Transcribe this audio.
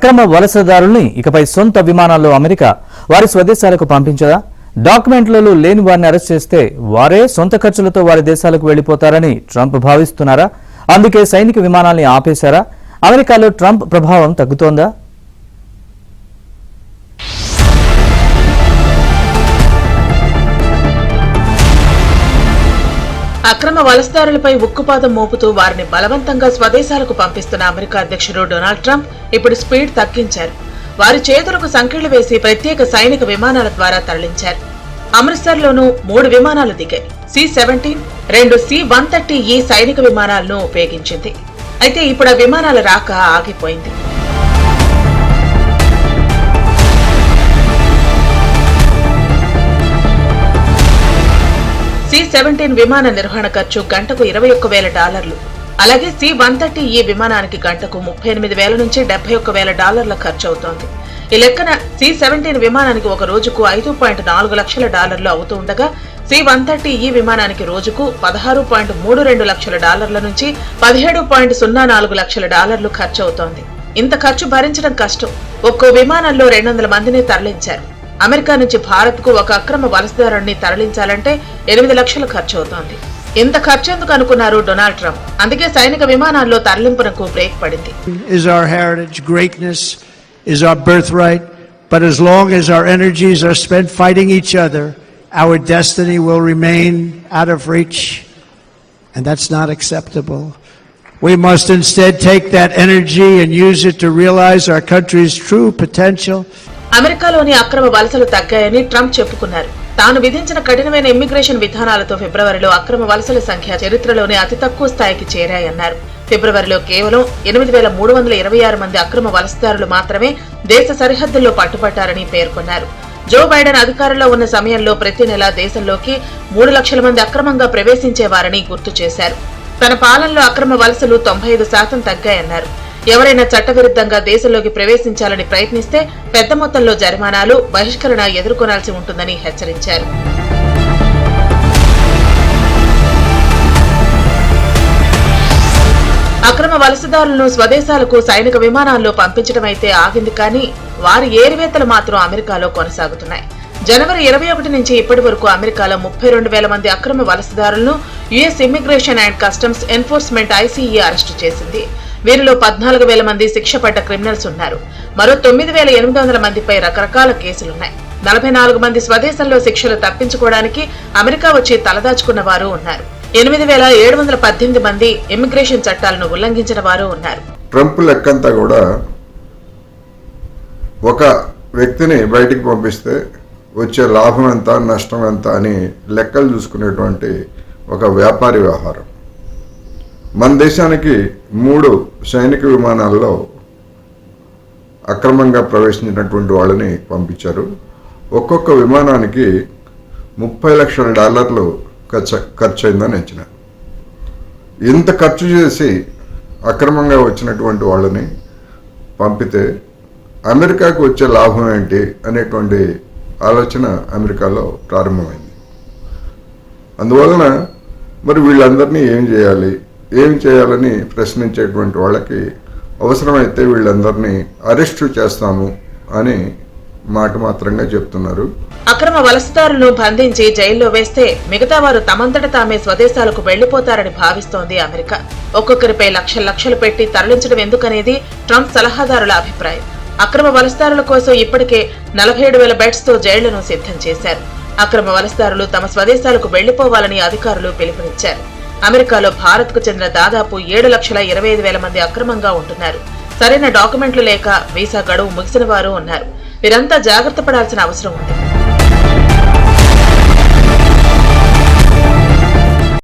అక్రమ వలసదారుల్ని ఇకపై సొంత విమానాల్లో అమెరికా వారి స్వదేశాలకు పంపించదా? డాక్యుమెంట్లలో లేని వారిని అరెస్ట్ చేస్తే వారే సొంత ఖర్చులతో వారి దేశాలకు వెళ్లిపోతారని ట్రంప్ భావిస్తున్నారా? అందుకే సైనిక విమానాల్ని ఆపేశారా? అమెరికాలో ట్రంప్ ప్రభావం తగ్గుతోందా? అక్రమ వలసదారులపై ఉక్కుపాదం మోపుతూ వారిని బలవంతంగా స్వదేశాలకు పంపిస్తున్న అమెరికా అధ్యక్షుడు డొనాల్డ్ ట్రంప్ ఇప్పుడు స్పీడ్ తగ్గించారు. వారి చేతులకు సంకెళ్లు వేసి ప్రత్యేక సైనిక విమానాల ద్వారా తరలించారు. అమృత్సర్లోనూ 3 విమానాలు దిగాయి. C-17, 2 C-130E సైనిక విమానాలను ఉపయోగించింది. అయితే ఇప్పుడు ఆ విమానాల రాక ఆగిపోయింది. C-17 విమాన నిర్వహణ ఖర్చు గంటకు $21,000. అలాగే C-130E విమానానికి గంటకు $38,000 నుంచి $71,000 ఖర్చు అవుతోంది. ఈ లెక్కన C-17 విమానానికి ఒక రోజుకు $5.4 లక్షల అవుతూ ఉండగా C-130E విమానానికి రోజుకు $16.32 లక్షల నుంచి $17.04 లక్షల ఖర్చు అవుతోంది. ఇంత ఖర్చు భరించడం కష్టం. ఒక్కో విమానంలో 200 మందిని తరలించారు. అమెరికా నుంచి భారత్ కు ఒక అక్రమ వలసదారుణ్ణి తరలించాలంటే 8 లక్షలు ఖర్చు అవుతోంది. ఇంత ఖర్చు ఎందుకు అనుకున్నారు డొనాల్డ్ ట్రంప్? అందుకే సైనిక విమానాల్లో తరలింపునకు బ్రేక్ పడింది. Is our heritage, greatness is our birthright, but as long as our energies are spent fighting each other, our destiny will remain out of reach, and that's not acceptable. We must instead take that energy and use it to realize our country's true potential. అమెరికాలోని అక్రమ వలసలు తగ్గాయని Trump చెప్పుకున్నారు. తాను విధించిన కఠినమైన immigration విధానాలతో ఫిబ్రవరిలో అక్రమ వలసల సంఖ్య చరిత్రలోనే అతి తక్కువ స్థాయికి చేరాయన్నారు. ఫిబ్రవరిలో కేవలం 8,326 మంది అక్రమ వలసదారులు మాత్రమే దేశ సరిహద్దుల్లో పట్టుబట్టారని పేర్కొన్నారు. జో బైడెన్ అధికారంలో ఉన్న సమయంలో ప్రతి నెల దేశంలోకి 3 లక్షల మంది అక్రమంగా ప్రవేశించేవారని గుర్తు చేశారు. తన పాలనలో అక్రమ వలసలు 95% తగ్గాయన్నారు. ఎవరైనా చట్టవిరుద్ధంగా దేశంలోకి ప్రవేశించాలని ప్రయత్నిస్తే పెద్ద మొత్తంలో జరిమానాలు, బహిష్కరణ ఎదుర్కొనాల్సి ఉంటుందని హెచ్చరించారు. అక్రమ వలసదారులను స్వదేశాలకు సైనిక విమానాల్లో పంపించడం అయితే ఆగింది, కానీ వారి ఏరివేతలు మాత్రం అమెరికాలో కొనసాగుతున్నాయి. జనవరి 21 నుంచి ఇప్పటి వరకు అమెరికాలో 32,000 మంది అక్రమ వలసదారులను US immigration and customs enforcement ICE arrest చేసింది. వీరిలో 14,000 మంది శిక్ష పడ్డ క్రిమినల్స్ ఉన్నారు. మరో 9,800 మందిపై రకరకాల కేసులున్నాయి. 44 మంది స్వదేశంలో శిక్షలు తప్పించుకోవడానికి అమెరికా వచ్చి తలదాచుకున్న వారు ఉన్నారు. 8,718 మంది ఇమ్మిగ్రేషన్ చట్టాలను ఉల్లంఘించిన వారు ఉన్నారు. ట్రంప్ లెక్కంతా కూడా ఒక వ్యక్తిని బయటికి పంపిస్తే వచ్చే లాభం ఎంత, నష్టం ఎంత అని లెక్కలు చూసుకునేటువంటి ఒక వ్యాపారి వ్యవహారం. మన దేశానికి 3 సైనిక విమానాల్లో అక్రమంగా ప్రవేశించినటువంటి వాళ్ళని పంపించారు. ఒక్కొక్క విమానానికి $30 లక్షల ఖర్చు అయిందని అంచనా. ఇంత ఖర్చు చేసి అక్రమంగా వచ్చినటువంటి వాళ్ళని పంపితే అమెరికాకు వచ్చే లాభం ఏంటి అనేటువంటి ఆలోచన అమెరికాలో ప్రారంభమైంది. అందువలన మరి వీళ్ళందరినీ ఏం చేయాలని ప్రశ్నించేటువంటి వాళ్ళకి అవసరమైతే వీళ్ళందరినీ అరెస్టు చేస్తాము అని మాట మాత్రంగా చెప్తున్నారు. అక్రమ వలసదారులను బంధించి జైల్లో వేస్తే మిగతా వారు తమంతట తామే స్వదేశాలకు వెళ్లిపోతారని భావిస్తోంది అమెరికా. ఒక్కొక్కరిపై లక్షలు పెట్టి తరలించడం ఎందుకనేది ట్రంప్ సలహాదారుల అభిప్రాయం. అక్రమ వలసదారుల కోసం ఇప్పటికే 47,000 బెడ్స్ తో జైళ్లను సిద్ధం చేశారు. అక్రమ వలసదారులు తమ స్వదేశాలకు వెళ్లిపోవాలని అధికారులు పిలుపునిచ్చారు. అమెరికాలో భారత్ కు చెందిన దాదాపు 7,25,000 మంది అక్రమంగా ఉంటున్నారు. సరైన డాక్యుమెంట్లు లేక వీసా గడువు ముగిసిన వారు ఉన్నారు. వీరంతా జాగ్రత్త పడాల్సిన అవసరం ఉంది.